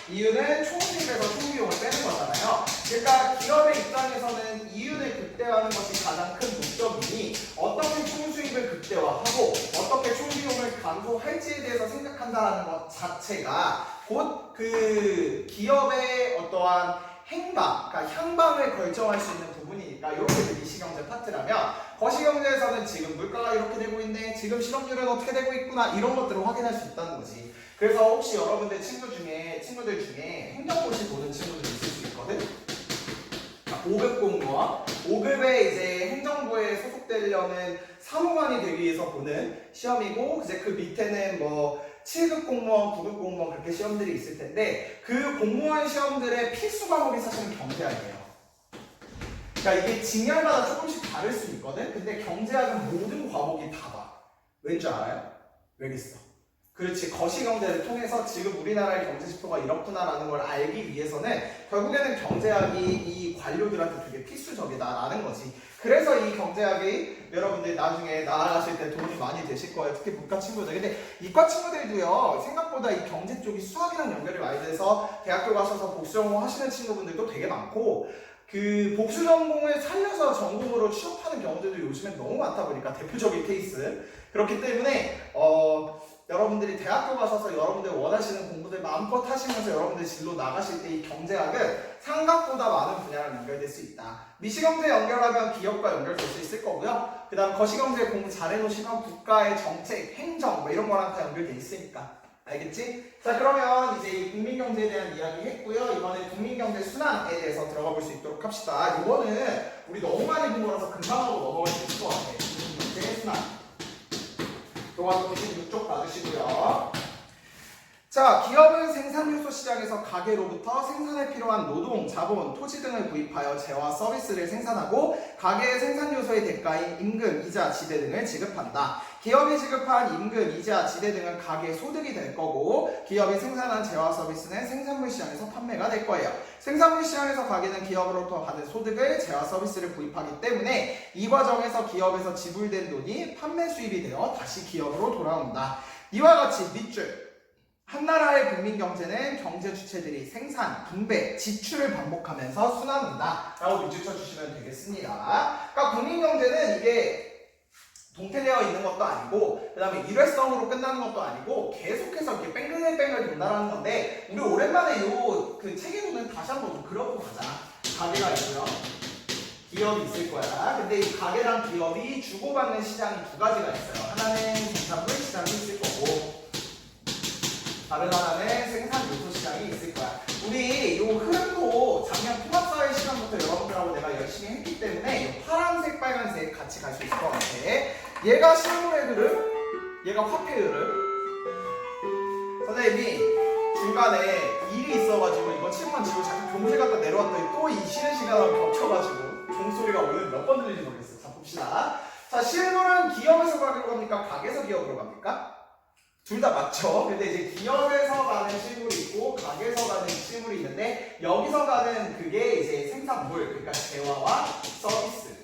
이윤은 총수입에서 총비용을 빼는 거잖아요. 그러니까 기업의 입장에서는 이윤을 극대화하는 것이 가장 큰 목적이니 어떻게 총수입을 극대화하고 어떻게 총비용을 감소할지에 대해서 생각한다는 것 자체가 곧 그 기업의 어떠한 행방, 그러니까 향방을 결정할 수 있는 부분이니까 이렇게 미시경제 파트라면, 거시경제에서는 지금 물가가 이렇게 되고 있네, 지금 실업률은 어떻게 되고 있구나, 이런 것들을 확인할 수 있다는 거지. 그래서 혹시 여러분들 친구들 중에 행정고시 보는 친구들 있을 수 있거든? 5급 공무원, 5급에 이제 행정부에 소속되려는 사무관이 되기 위해서 보는 시험이고, 이제 그 밑에는 뭐 7급 공무원, 9급 공무원 그렇게 시험들이 있을 텐데, 그 공무원 시험들의 필수 과목이 사실은 경제학이에요. 그러니까 이게 직렬마다 조금씩 다를 수 있거든? 근데 경제학은 모든 과목이 다 봐. 왠 줄 알아요? 왜겠어? 그렇지. 거시경제를 통해서 지금 우리나라의 경제지표가 이렇구나라는 걸 알기 위해서는 결국에는 경제학이 이 관료들한테 되게 필수적이다라는 거지. 그래서 이 경제학이 여러분들 나중에 나아가실 때 도움이 많이 되실 거예요. 특히 문과 친구들. 근데 이과 친구들도요, 생각보다 이 경제 쪽이 수학이랑 연결이 많이 돼서 대학교 가셔서 복수 전공 하시는 친구분들도 되게 많고, 그 복수 전공을 살려서 전공으로 취업하는 경우들도 요즘엔 너무 많다 보니까, 대표적인 케이스. 그렇기 때문에 여러분들이 대학교 가셔서 여러분들 원하시는 공부들 마음껏 하시면서 여러분들 진로 나가실 때 이 경제학은 생각보다 많은 분야랑 연결될 수 있다. 미시경제 연결하면 기업과 연결될 수 있을 거고요. 그 다음 거시경제 공부 잘 해놓으시면 국가의 정책, 행정 뭐 이런 거랑 다 연결돼 있으니까. 알겠지? 자, 그러면 이제 이 국민경제에 대한 이야기 했고요. 이번에 국민경제 순환에 대해서 들어가 볼 수 있도록 합시다. 이거는 우리 너무 많이 본 거라서 금방 하고 넘어갈 수 있을 것 같아. 국민경제 순환. 요거 96쪽 봐주시고요. 자, 기업은 생산요소 시장에서 가게로부터 생산에 필요한 노동, 자본, 토지 등을 구입하여 재화 서비스를 생산하고 가게의 생산요소의 대가인 임금, 이자, 지대 등을 지급한다. 기업이 지급한 임금, 이자, 지대 등은 가게의 소득이 될 거고 기업이 생산한 재화 서비스는 생산물 시장에서 판매가 될 거예요. 생산물 시장에서 가게는 기업으로부터 받은 소득을 재화 서비스를 구입하기 때문에 이 과정에서 기업에서 지불된 돈이 판매 수입이 되어 다시 기업으로 돌아온다. 이와 같이 밑줄 한 나라의 국민경제는 경제 주체들이 생산, 분배, 지출을 반복하면서 순환한다 라고 밑줄 쳐주시면 되겠습니다. 그러니까 국민경제는 이게 동태되어 있는 것도 아니고 그 다음에 일회성으로 끝나는 것도 아니고 계속해서 이렇게 뺑글뺑글 돈다라는 건데 우리 오랜만에 요 그 책에 보면 다시 한번 그려보고 가자. 가게가 있고요. 기업이 있을 거야. 근데 이 가게랑 기업이 주고받는 시장이 두 가지가 있어요. 하나는 생산물 시장이 있을 거고 다른 하나는 생산 요소 시장이 있을 거야. 우리 요 흐름도 작년 통합사회 시간부터 여러분들하고 내가 열심히 했기 때문에 요 파란색, 빨간색 같이 갈 수 있을 것 같아. 얘가 실물의 흐름, 얘가 화폐 흐름. 선생님이 중간에 일이 있어가지고 이거 칠판 지고 잠깐 교무실 갔다 내려왔더니 또 이 쉬는 시간하고 겹쳐가지고 종소리가 오늘 몇 번 들리는지 모르겠어. 자, 봅시다. 자, 실물은 기업에서 가게로 갑니까? 가게에서 기업으로 갑니까? 둘 다 맞죠? 근데 이제 기업에서 가는 실물이 있고 가게에서 가는 실물이 있는데 여기서 가는 그게 이제 생산물, 그러니까 재화와 서비스.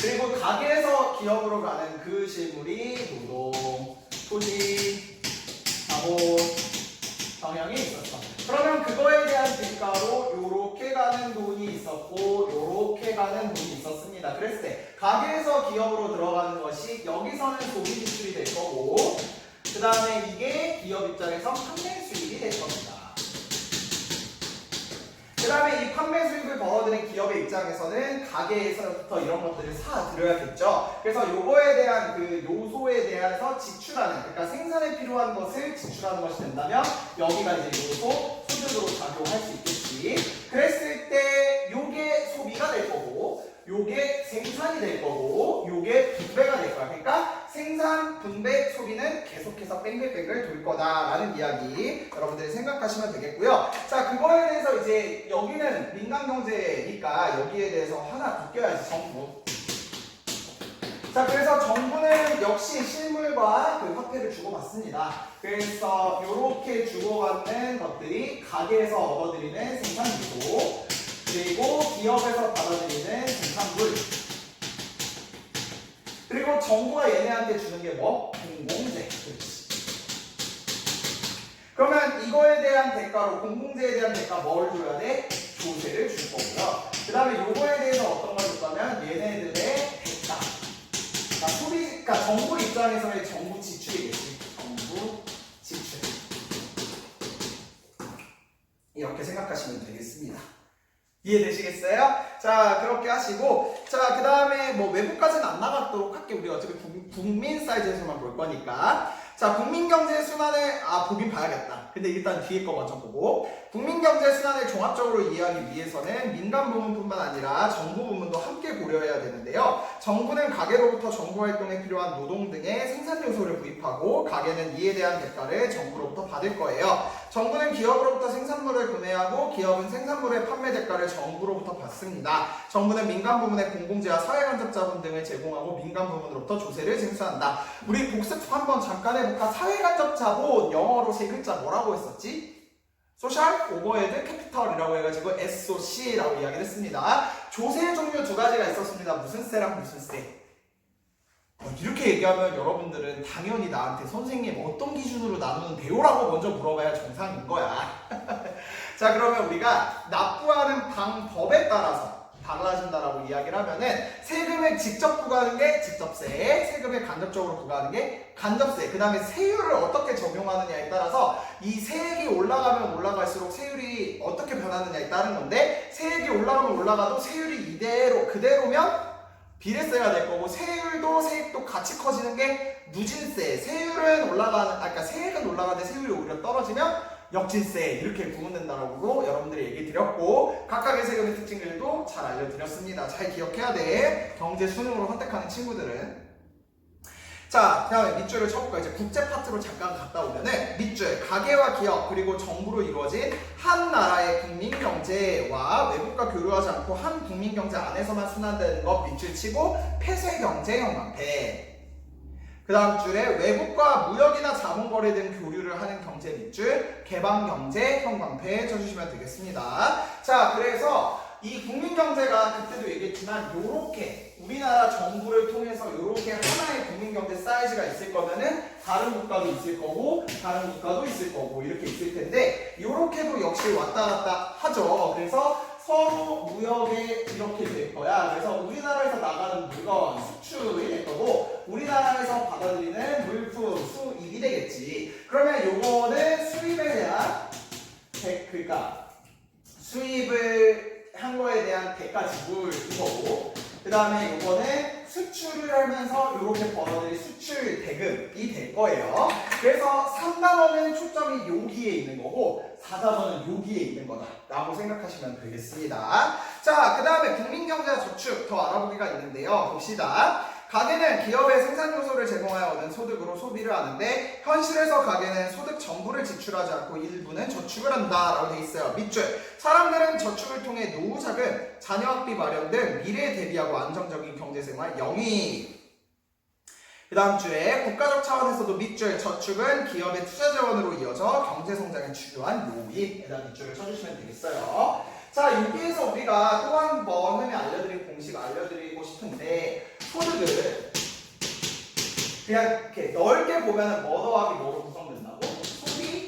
그리고 가게에서 기업으로 가는 그 실물이 노동, 토지, 자본, 경영이 있었어. 그러면 그거에 대한 대가로 요렇게 가는 돈이 있었고 요렇게 가는 돈이 있었습니다. 그랬을 때 가게에서 기업으로 들어가는 것이 여기서는 소비 지출이 될 거고 그 다음에 이게 기업 입장에서 판매 수익이 될 겁니다. 그 다음에 이 판매 수익을 벌어들인 기업의 입장에서는 가게에서부터 이런 것들을 사들여야겠죠. 그래서 요거에 대한 그 요소에 대해서 지출하는, 그러니까 생산에 필요한 것을 지출하는 것이 된다면 여기가 이제 요소, 소득으로 작용할 수 있겠지. 그랬을 때 요게 소비가 될 거고 요게 생산이 될 거고 요게 분배가 될 거야. 그러니까 생산, 분배, 소비는 계속해서 뺑글뺑글 돌 거다라는 이야기 여러분들이 생각하시면 되겠고요. 자, 그거에 대해서 이제 여기는 민간경제니까 여기에 대해서 하나 바뀌어야지. 정부. 자, 그래서 정부는 역시 실물과 그 화폐를 주고받습니다. 그래서 이렇게 주고받는 것들이 가게에서 얻어들이는 생산요소, 그리고 기업에서 받아들이는 생산물, 그리고 정부가 얘네한테 주는 게 뭐? 공공재. 그렇지. 그러면 이거에 대한 대가로, 공공재에 대한 대가 뭘 줘야 돼? 조세를 줄 거고요. 그 다음에 요거에 대해서 어떤 걸 줬다면 얘네들의 대가. 그러니까 소비, 그러니까 정부 입장에서의 정부 지출이겠지. 정부 지출. 이렇게 생각하시면 되겠습니다. 이해되시겠어요? 자, 그렇게 하시고, 자, 그 다음에 뭐 외부까지는 안 나가도록 할게. 우리 어차피 국민 사이즈에서만 볼 거니까. 자, 국민경제 순환을 보긴 봐야겠다. 근데 일단 뒤에 거 먼저 보고, 국민경제 순환을 종합적으로 이해하기 위해서는 민간 부문뿐만 아니라 정부 부문도 함께 고려해야 되는데요. 정부는 가게로부터 정부 활동에 필요한 노동 등의 생산 요소를 구입하고 가게는 이에 대한 대가를 정부로부터 받을 거예요. 정부는 기업으로부터 생산물을 구매하고 기업은 생산물의 판매 대가를 정부로부터 받습니다. 정부는 민간 부문의 공공재와 사회간접자본 등을 제공하고 민간 부문으로부터 조세를 징수한다. 우리 복습 한번 잠깐 해볼까? 사회간접자본 영어로 세 글자 뭐라고 했었지? 소셜 오버헤드 캐피털이라고 해가지고 SOC라고 이야기를 했습니다. 조세 종류 두 가지가 있었습니다. 무슨 세랑 무슨 세. 이렇게 얘기하면 여러분들은 당연히 나한테 선생님 어떤 기준으로 나누는데요라고 먼저 물어봐야 정상인 거야. 자, 그러면 우리가 납부하는 방법에 따라서 달라진다라고 이야기를 하면은 세금을 직접 부과하는 게 직접세, 세금을 간접적으로 부과하는 게 간접세, 그 다음에 세율을 어떻게 적용하느냐에 따라서 이 세액이 올라가면 올라갈수록 세율이 어떻게 변하느냐에 따른 건데, 세액이 올라가면 올라가도 세율이 그대로면 비례세가 될 거고, 세율도 세액도 같이 커지는 게 누진세, 세율은 올라가는, 그러니까 세액은 올라가는데 세율이 오히려 떨어지면 역진세 이렇게 구분된다라고 여러분들이 얘기 드렸고 각각의 세금의 특징들도 잘 알려드렸습니다. 잘 기억해야 돼. 경제 수능으로 선택하는 친구들은. 자, 다음에 밑줄을 쳐볼까요? 이제 국제 파트로 잠깐 갔다 오면은 밑줄, 가계와 기업 그리고 정부로 이루어진 한 나라의 국민 경제와 외국과 교류하지 않고 한 국민 경제 안에서만 순환되는 것 밑줄 치고 폐쇄 경제 형광펜. 그 다음 줄에 외국과 무역이나 자본거래 등 교류를 하는 경제 밑줄, 개방경제 형광펜 쳐주시면 되겠습니다. 자, 그래서 이 국민경제가 그때도 얘기했지만 요렇게 우리나라 정부를 통해서 요렇게 하나의 국민경제 사이즈가 있을 거면은 다른 국가도 있을 거고 다른 국가도 있을 거고 이렇게 있을 텐데 요렇게도 역시 왔다 갔다 하죠. 그래서 서로 무역에 이렇게 될 거야. 그래서 우리나라에서 나가는 물건 수출이 될 거고 우리나라에서 받아들이는 물품 수입이 되겠지. 그러면 요거는 수입에 대한 그러니까 수입을 한 거에 대한 대가 지불인 거고 그 다음에 요거는 수출을 하면서 이렇게 벌어들일 수출 대금이 될 거예요. 그래서 3단원은 초점이 여기에 있는 거고 4단원은 여기에 있는 거다 라고 생각하시면 되겠습니다. 자, 그 다음에 국민경제와 저축 더 알아보기가 있는데요. 봅시다. 가계는 기업의 생산 요소를 제공하여 얻은 소득으로 소비를 하는데 현실에서 가계는 소득 전부를 지출하지 않고 일부는 저축을 한다 라고 돼 있어요. 밑줄, 사람들은 저축을 통해 노후 자금, 자녀 학비 마련 등 미래에 대비하고 안정적인 경제생활 영위. 그 다음 줄에 국가적 차원에서도 밑줄, 저축은 기업의 투자 자원으로 이어져 경제성장에 중요한 요인에다 밑줄을 쳐주시면 되겠어요. 자, 여기에서 우리가 또 한 번 흔히 알려드린 공식 알려드리고 싶은데 소득을 그냥 이렇게 넓게 보면 뭐 더하기 뭐로 구성된다고? 소비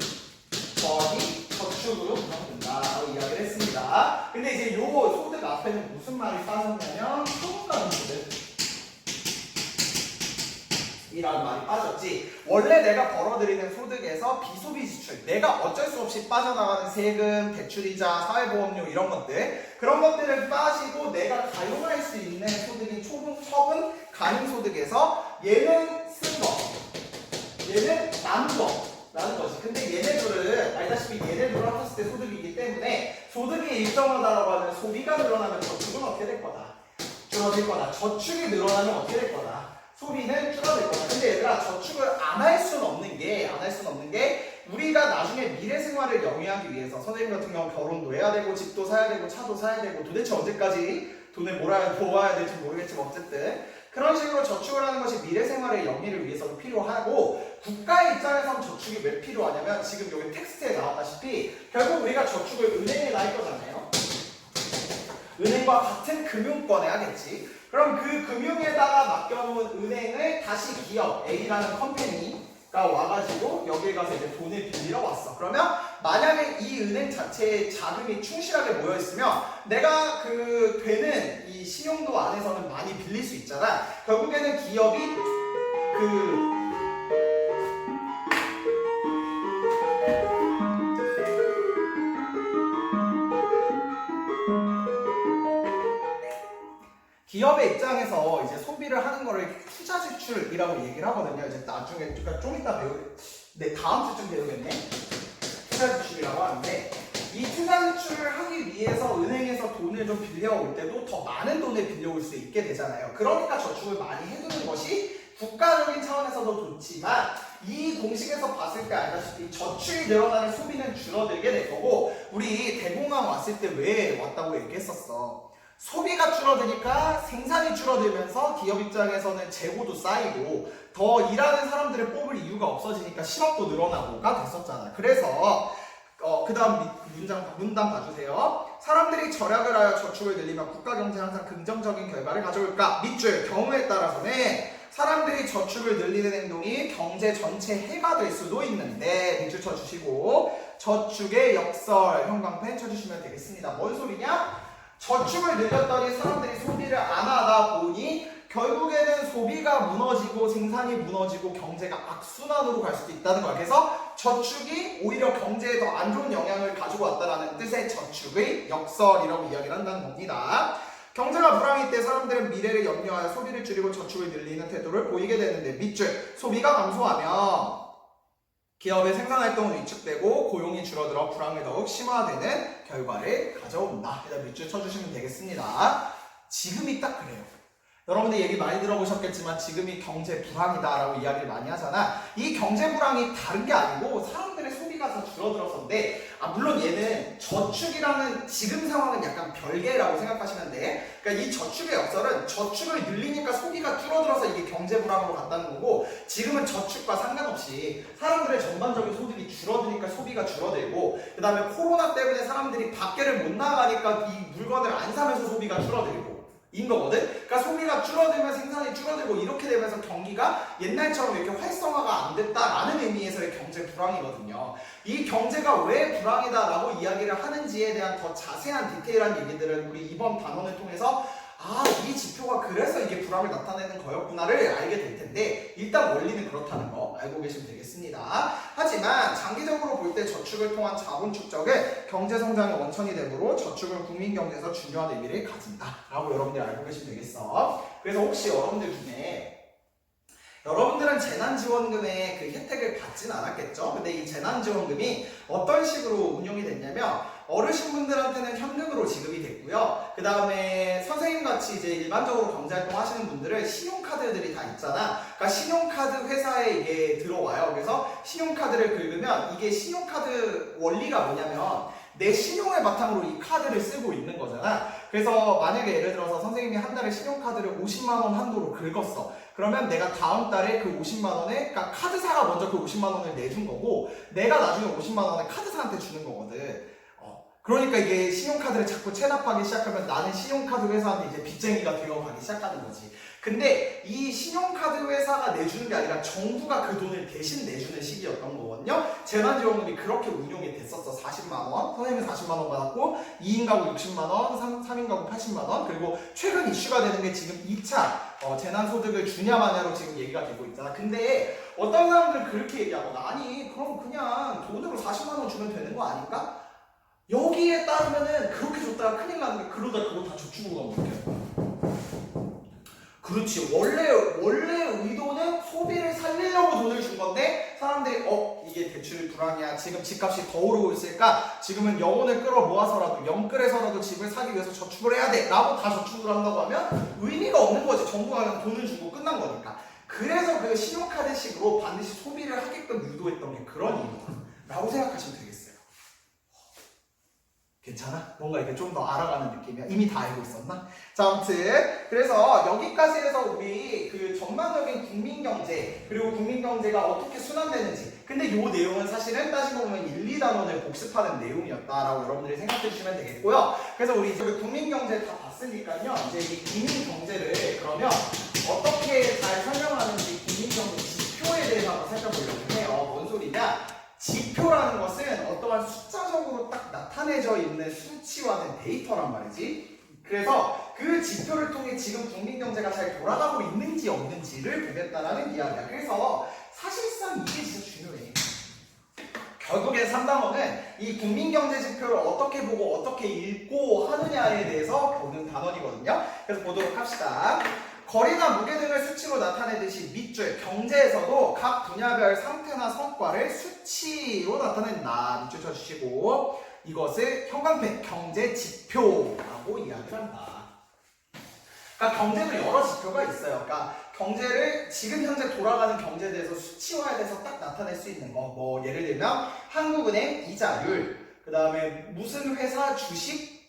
더하기 저축으로 구성된다라고 이야기를 했습니다. 근데 이제 요 소득 앞에는 무슨 말이 빠졌냐면 소득가능 소득 이라는 말이 빠졌지. 원래 내가 벌어들이는 소득에서 비소비 지출, 내가 어쩔 수 없이 빠져나가는 세금, 대출이자, 사회보험료 이런 것들 그런 것들을 빠지고 내가 가용할 수 있는 소득인 처분 가능소득에서 얘는 쓴 거, 얘는 남은 거라는 거지. 근데 얘네들은 알다시피 얘네들을 합쳤을 때 소득이기 때문에 소득이 일정하다라고 하는 소비가 늘어나면 저축은 어떻게 될 거다? 줄어들 거다. 저축이 늘어나면 어떻게 될 거다? 소비는 줄어들 거다. 근데 얘들아 저축을 안 할 수는 없는 게 우리가 나중에 미래 생활을 영위하기 위해서 선생님 같은 경우 결혼도 해야 되고 집도 사야 되고 차도 사야 되고 도대체 언제까지 돈을 모아야 될지 모르겠지만 어쨌든 그런 식으로 저축을 하는 것이 미래 생활의 영위를 위해서도 필요하고 국가의 입장에서는 저축이 왜 필요하냐면 지금 여기 텍스트에 나왔다시피 결국 우리가 저축을 은행에 할 거잖아요. 은행과 같은 금융권에 하겠지. 그럼 그 금융에다가 맡겨놓은 은행을 다시 기업 A라는 컴퍼니가 와가지고 여기에 가서 이제 돈을 빌리러 왔어. 그러면 만약에 이 은행 자체에 자금이 충실하게 모여있으면 내가 그 되는 이 신용도 안에서는 많이 빌릴 수 있잖아. 결국에는 기업이 기업의 입장에서 이제 소비를 하는 거를 투자 지출이라고 얘기를 하거든요. 이제 나중에 그러니까 좀 이따 다음 주쯤 배우겠네. 투자 지출이라고 하는데 이 투자 지출을 하기 위해서 은행에서 돈을 좀 빌려올 때도 더 많은 돈을 빌려올 수 있게 되잖아요. 그러니까 저축을 많이 해두는 것이 국가적인 차원에서도 좋지만 이 공식에서 봤을 때 알다시피 저축이 늘어나는 소비는 줄어들게 될 거고 우리 대공황 왔을 때 왜 왔다고 얘기했었어. 소비가 줄어드니까 생산이 줄어들면서 기업 입장에서는 재고도 쌓이고 더 일하는 사람들을 뽑을 이유가 없어지니까 실업도 늘어나고가 됐었잖아. 그래서 그 다음 문단 봐주세요. 사람들이 절약을 하여 저축을 늘리면 국가 경제에 항상 긍정적인 결과를 가져올까? 밑줄 경우에 따라서는 사람들이 저축을 늘리는 행동이 경제 전체 해가 될 수도 있는데 밑줄 쳐주시고 저축의 역설 형광펜 쳐주시면 되겠습니다. 뭔 소리냐? 저축을 늘렸더니 사람들이 소비를 안 하다 보니 결국에는 소비가 무너지고 생산이 무너지고 경제가 악순환으로 갈 수도 있다는 거야. 그래서 저축이 오히려 경제에 더 안 좋은 영향을 가지고 왔다는 뜻의 저축의 역설이라고 이야기를 한다는 겁니다. 경제가 불황일 때 사람들은 미래를 염려하여 소비를 줄이고 저축을 늘리는 태도를 보이게 되는데 밑줄 소비가 감소하면 기업의 생산활동은 위축되고 고용이 줄어들어 불황이 더욱 심화되는 결과를 가져온다. 그래서 밑줄 쳐주시면 되겠습니다. 지금이 딱 그래요. 여러분들 얘기 많이 들어보셨겠지만 지금이 경제 불황이다라고 이야기를 많이 하잖아. 이 경제 불황이 다른 게 아니고 사람들의 소비가 더 줄어들어서인데 물론 얘는 저축이라는 지금 상황은 약간 별개라고 생각하시면 돼. 그러니까 이 저축의 역설은 저축을 늘리니까 소비가 줄어들어서 이게 경제 불황으로 갔다는 거고 지금은 저축과 상관없이 사람들의 전반적인 소득이 줄어드니까 소비가 줄어들고 그 다음에 코로나 때문에 사람들이 밖에를 못 나가니까 이 물건을 안 사면서 소비가 줄어들고 인 거거든? 그러니까 소비가 줄어들면 생산이 줄어들고 이렇게 되면서 경기가 옛날처럼 이렇게 활성화가 안 됐다라는 의미에서의 경제 불황이거든요. 이 경제가 왜 불황이다라고 이야기를 하는지에 대한 더 자세한 디테일한 얘기들은 우리 이번 단원을 통해서 이 지표가 그래서 이게 불황을 나타내는 거였구나를 알게 될 텐데 일단 원리는 그렇다는 거 알고 계시면 되겠습니다. 하지만 장기적으로 볼 때 저축을 통한 자본 축적은 경제 성장의 원천이 되므로 저축은 국민 경제에서 중요한 의미를 가진다라고 여러분들이 알고 계시면 되겠어. 그래서 혹시 여러분들 중에 여러분들은 재난지원금의 그 혜택을 받진 않았겠죠? 근데 이 재난지원금이 어떤 식으로 운용이 됐냐면 어르신분들한테는 현금으로 지급이 됐고요. 그 다음에 선생님같이 이제 일반적으로 경제활동 하시는 분들은 신용카드들이 다 있잖아. 그러니까 신용카드 회사에 이게 들어와요. 그래서 신용카드를 긁으면 이게 신용카드 원리가 뭐냐면 내 신용을 바탕으로 이 카드를 쓰고 있는 거잖아. 그래서 만약에 예를 들어서 선생님이 한 달에 신용카드를 50만 원 한도로 긁었어. 그러면 내가 다음 달에 그 50만 원에 그러니까 카드사가 먼저 그 50만 원을 내준 거고 내가 나중에 50만 원을 카드사한테 주는 거거든. 그러니까 이게 신용카드를 자꾸 체납하기 시작하면 나는 신용카드 회사한테 이제 빚쟁이가 되어가기 시작하는 거지. 근데 이 신용카드 회사가 내주는 게 아니라 정부가 그 돈을 대신 내주는 시기였던 거거든요. 재난지원금이 그렇게 운용이 됐었어. 40만 원, 선생님은 40만 원 받았고 2인 가구 60만 원, 3인 가구 80만 원. 그리고 최근 이슈가 되는 게 지금 2차 재난소득을 주냐 마냐로 지금 얘기가 되고 있잖아. 근데 어떤 사람들은 그렇게 얘기하거든. 아니 그럼 그냥 돈으로 40만 원 주면 되는 거 아닐까? 여기에 따르면은 그렇게 줬다가 큰일 나는 게 그러다 그거 다 저축으로 가면 어떡해? 그렇지. 원래 의도는 소비를 살리려고 돈을 준 건데 사람들이 이게 대출 불황이야. 지금 집값이 더 오르고 있으니까 지금은 영혼을 끌어 모아서라도 영끌해서라도 집을 사기 위해서 저축을 해야 돼 라고 다 저축을 한다고 하면 의미가 없는 거지. 정부가 그냥 돈을 주고 끝난 거니까. 그래서 그 신용카드식으로 반드시 소비를 하게끔 유도했던 게 그런 이유다 라고 생각하시면 되겠어요. 괜찮아? 뭔가 이렇게 좀 더 알아가는 느낌이야. 이미 다 알고 있었나? 자, 아무튼 그래서 여기까지 해서 우리 그 전반적인 국민경제 그리고 국민경제가 어떻게 순환되는지 근데 요 내용은 사실은 따지고 보면 1, 2단원을 복습하는 내용이었다라고 여러분들이 생각해 주시면 되겠고요. 그래서 우리 이제 국민경제 다 봤으니까요. 이제 이 국민경제를 그러면 어떻게 잘 설명하는지 국민경제 지표에 대해서 한번 살펴보려고 해요. 뭔 소리냐? 지표라는 것은 어떠한 숫자적으로 딱 나타내져 있는 수치화된 데이터란 말이지. 그래서 그 지표를 통해 지금 국민경제가 잘 돌아가고 있는지 없는지를 보겠다라는 이야기야. 그래서 사실상 이게 진짜 중요해. 결국엔 3단원은 이 국민경제 지표를 어떻게 보고 어떻게 읽고 하느냐에 대해서 보는 단원이거든요. 그래서 보도록 합시다. 거리나 무게 등을 수치로 나타내듯이 밑줄, 경제에서도 각 분야별 상태나 성과를 수치로 나타낸다. 밑줄 쳐주시고 이것을 형광펜 경제지표라고 이야기를 한다. 그러니까 경제도 여러 지표가 있어요. 그러니까 경제를 지금 현재 돌아가는 경제에 대해서 수치화해서 딱 나타낼 수 있는 거. 뭐 예를 들면 한국은행 이자율, 그 다음에 무슨 회사 주식,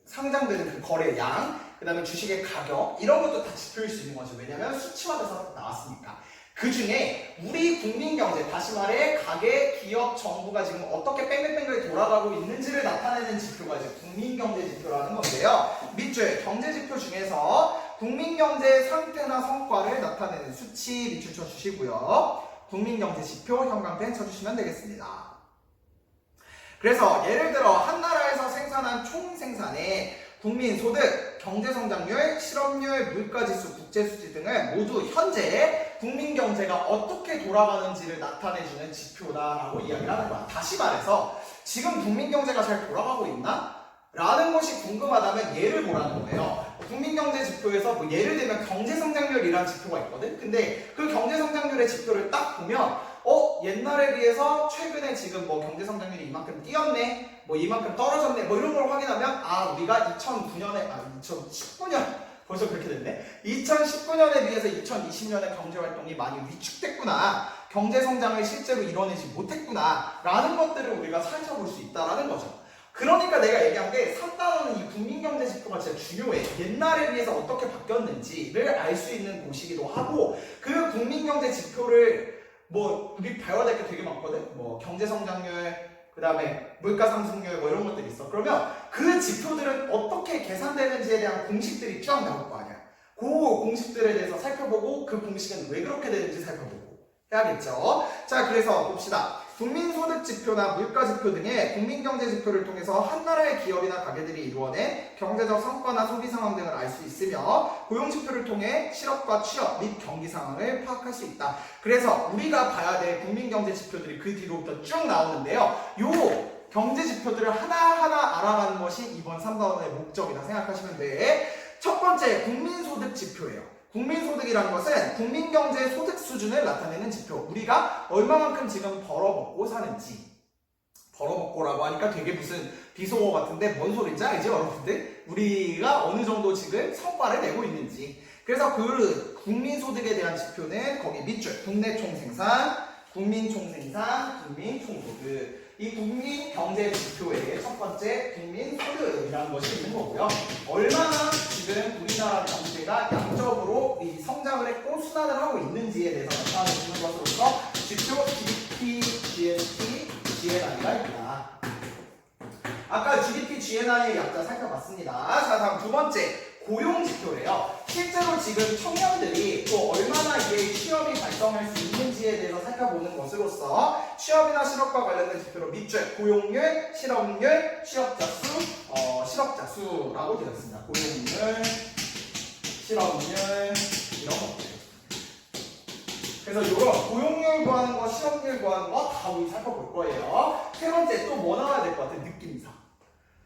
상장되는 그 거래량, 그 다음에 주식의 가격 이런 것도 다 지표일 수 있는 거죠. 왜냐하면 수치화돼서 나왔으니까. 그 중에 우리 국민경제, 다시 말해 가계, 기업, 정부가 지금 어떻게 뺑글뺑글 돌아가고 있는지를 나타내는 지표가 이제 국민경제 지표라는 건데요. 밑줄 경제지표 중에서 국민경제의 상태나 성과를 나타내는 수치 밑줄 쳐주시고요. 국민경제 지표 형광펜 쳐주시면 되겠습니다. 그래서 예를 들어 한 나라에서 생산한 총 생산에 국민 소득, 경제성장률, 실업률, 물가지수, 국제수지 등을 모두 현재 국민경제가 어떻게 돌아가는지를 나타내주는 지표다라고 이야기를 하는 거야. 다시 말해서 지금 국민경제가 잘 돌아가고 있나? 라는 것이 궁금하다면 얘를 보라는 거예요. 국민경제지표에서 뭐 예를 들면 경제성장률이라는 지표가 있거든. 근데 그 경제성장률의 지표를 딱 보면 옛날에 비해서 최근에 지금 뭐 경제성장률이 이만큼 뛰었네, 뭐 이만큼 떨어졌네, 뭐 이런 걸 확인하면 우리가 2019년 벌써 그렇게 됐네. 2019년에 비해서 2020년에 경제활동이 많이 위축됐구나, 경제성장을 실제로 이뤄내지 못했구나 라는 것들을 우리가 살펴볼 수 있다는 거죠. 그러니까 내가 얘기한 게 3단원은 이 국민경제지표가 진짜 중요해. 옛날에 비해서 어떻게 바뀌었는지를 알 수 있는 곳이기도 하고, 그 국민경제지표를 뭐 우리 배워야 될 게 되게 많거든. 뭐 경제성장률, 그 다음에 물가상승률 뭐 이런 것들이 있어. 그러면 그 지표들은 어떻게 계산되는지에 대한 공식들이 쫙 나올 거 아니야. 그 공식들에 대해서 살펴보고 그 공식은 왜 그렇게 되는지 살펴보고 해야겠죠. 자, 그래서 봅시다. 국민소득지표나 물가지표 등의 국민경제지표를 통해서 한 나라의 기업이나 가게들이 이루어낸 경제적 성과나 소비 상황 등을 알 수 있으며, 고용지표를 통해 실업과 취업 및 경기 상황을 파악할 수 있다. 그래서 우리가 봐야 될 국민경제지표들이 그 뒤로부터 쭉 나오는데요. 요 경제지표들을 하나하나 알아가는 것이 이번 3단원의 목적이다 생각하시면 돼. 첫 번째, 국민소득지표예요. 국민소득이라는 것은 국민경제의 소득 수준을 나타내는 지표. 우리가 얼마만큼 지금 벌어먹고 사는지. 벌어먹고라고 하니까 되게 무슨 비속어 같은데 뭔 소리인지 알지 여러분들? 우리가 어느 정도 지금 성과를 내고 있는지. 그래서 그 국민소득에 대한 지표는 거기 밑줄, 국내 총생산, 국민총생산, 국민총소득. 이 국민경제지표의 첫 번째 국민소득이라는 것이 있는 거고요. 얼마나 지금 우리나라 경제가 양적으로 이 성장을 했고 순환을 하고 있는지에 대해서 나타내는 것으로서 지표 GDP, GSP, GNI가 있다. 아까 GDP, GNI의 약자 살펴봤습니다. 자, 다음 두 번째. 고용지표래요. 실제로 지금 청년들이 또 얼마나 이게 취업이 발생할 수 있는지에 대해서 살펴보는 것으로서 취업이나 실업과 관련된 지표로 밑줄, 고용률, 실업률, 취업자 수, 실업자 수라고 되어 있습니다. 고용률, 실업률 이런 것들. 그래서 이런 고용률 구하는 거, 실업률 구하는 거 다 우리 살펴볼 거예요. 세 번째 또 뭐 나와야 될 것 같아? 느낌이상.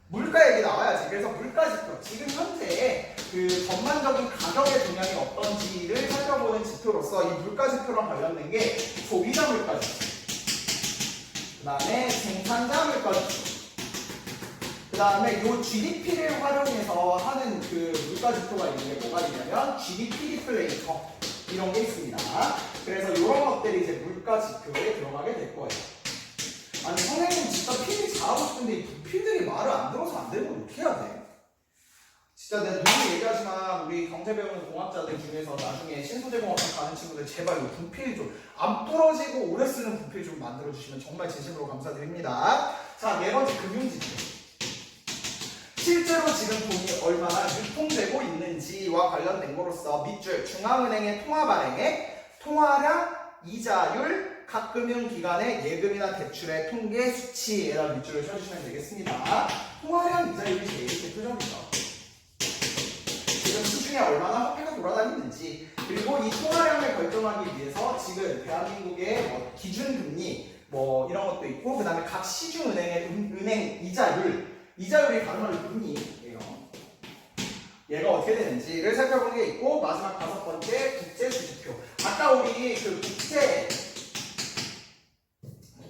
물가 얘기 나와야지. 그래서 물가지표, 지금 현재 그 전반적인 가격의 동향이 어떤지를 살펴보는 지표로서 이 물가지표랑 관련된 게 소비자 물가지표, 그 다음에 생산자 물가지표, 그 다음에 이 GDP를 활용해서 하는 그 물가지표가 있는 게 뭐가 있냐면 GDP 디플레이터 이런 게 있습니다. 그래서 이런 것들이 이제 물가지표에 들어가게 될 거예요. 아니 선생님 진짜 필기 잘하고 싶은데 이 필들이 말을 안 들어서 안 되면 어떻게 해야 돼? 진짜 내가 누구 얘기하지만 우리 경제 배우는 공학자들 중에서 나중에 신소재공학과 가는 친구들 제발 이 분필 좀 안 부러지고 오래 쓰는 분필 좀 만들어주시면 정말 진심으로 감사드립니다. 자, 네 번째 금융지표. 실제로 지금 돈이 얼마나 유통되고 있는지와 관련된 거로서 밑줄, 중앙은행의 통화발행액, 통화량, 이자율, 각 금융기관의 예금이나 대출의 통계 수치에다 밑줄을 쳐주시면 되겠습니다. 통화량, 이자율이 제일 대표적이죠. 지금 시중에 얼마나 화폐가 돌아다니는지, 그리고 이 통화량을 결정하기 위해서 지금 대한민국의 뭐 기준금리 뭐 이런 것도 있고, 그 다음에 각 시중은행의 은행 이자율이 가능한 금리예요. 얘가 어떻게 되는지를 살펴보는 게 있고, 마지막 다섯 번째 국제수지표. 아까 우리 그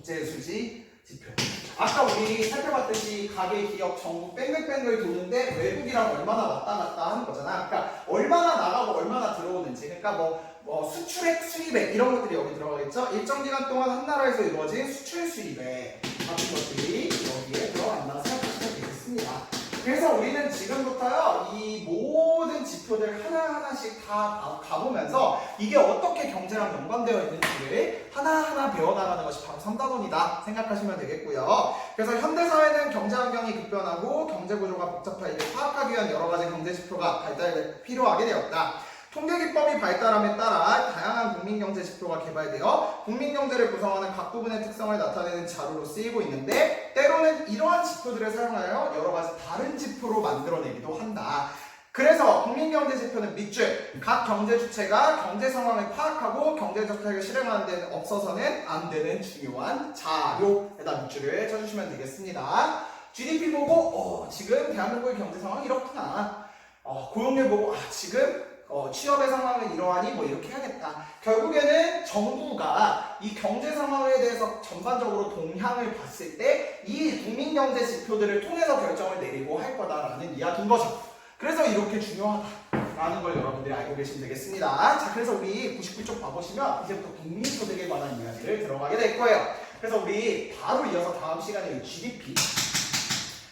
국제수지 지표. 아까 우리 살펴봤듯이 가계, 기업, 정부 뺑글뺑글 도는데 외국이랑 얼마나 왔다 갔다 하는 거잖아. 그러니까 얼마나 나가고 얼마나 들어오는지. 그러니까 뭐 수출액, 수입액 이런 것들이 여기 들어가겠죠. 일정 기간 동안 한 나라에서 이루어진 수출, 수입액 같은 것들이 여기에 들어간다고 생각하시면 되겠습니다. 그래서 우리는 지금부터요 이 모든 지표들 하나하나씩 다 가보면서 이게 어떻게 경제랑 연관되어 있는지를 하나하나 배워나가는 것이 바로 3단원이다 생각하시면 되겠고요. 그래서 현대사회는 경제환경이 급변하고 경제구조가 복잡하게 파악하기 위한 여러가지 경제지표가 필요하게 되었다. 통계기법이 발달함에 따라 다양한 국민경제지표가 개발되어 국민경제를 구성하는 각 부분의 특성을 나타내는 자료로 쓰이고 있는데, 때로는 이러한 지표들을 사용하여 여러가지 다른 지표로 만들어내기도 한다. 그래서 국민경제지표는 밑줄, 각 경제주체가 경제상황을 파악하고 경제정책을 실행하는 데는 없어서는 안 되는 중요한 자료에다 밑줄을 쳐주시면 되겠습니다. GDP 보고 지금 대한민국의 경제 상황이 이렇구나. 고용률 보고 지금 취업의 상황은 이러하니 뭐 이렇게 해야겠다. 결국에는 정부가 이 경제 상황에 대해서 전반적으로 동향을 봤을 때 이 국민경제 지표들을 통해서 결정을 내리고 할 거다라는 이야기인 거죠. 그래서 이렇게 중요하다라는 걸 여러분들이 알고 계시면 되겠습니다. 자, 그래서 우리 99쪽 봐보시면 이제부터 국민소득에 관한 이야기를 들어가게 될 거예요. 그래서 우리 바로 이어서 다음 시간에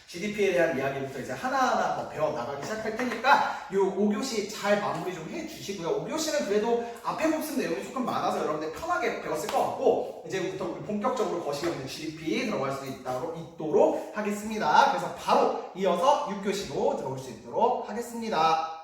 GDP에 대한 이야기부터 이제 하나하나 더 배워나가기 시작할 테니까 요 5교시 잘 마무리 좀 해주시고요. 5교시는 그래도 앞에 곱쓴 내용이 조금 많아서 여러분들 편하게 배웠을 것 같고 이제부터 우리 본격적으로 거시기 없는 GDP 들어갈 수 있도록 하겠습니다. 그래서 바로 이어서 6교시로 들어올 수 있도록 하겠습니다.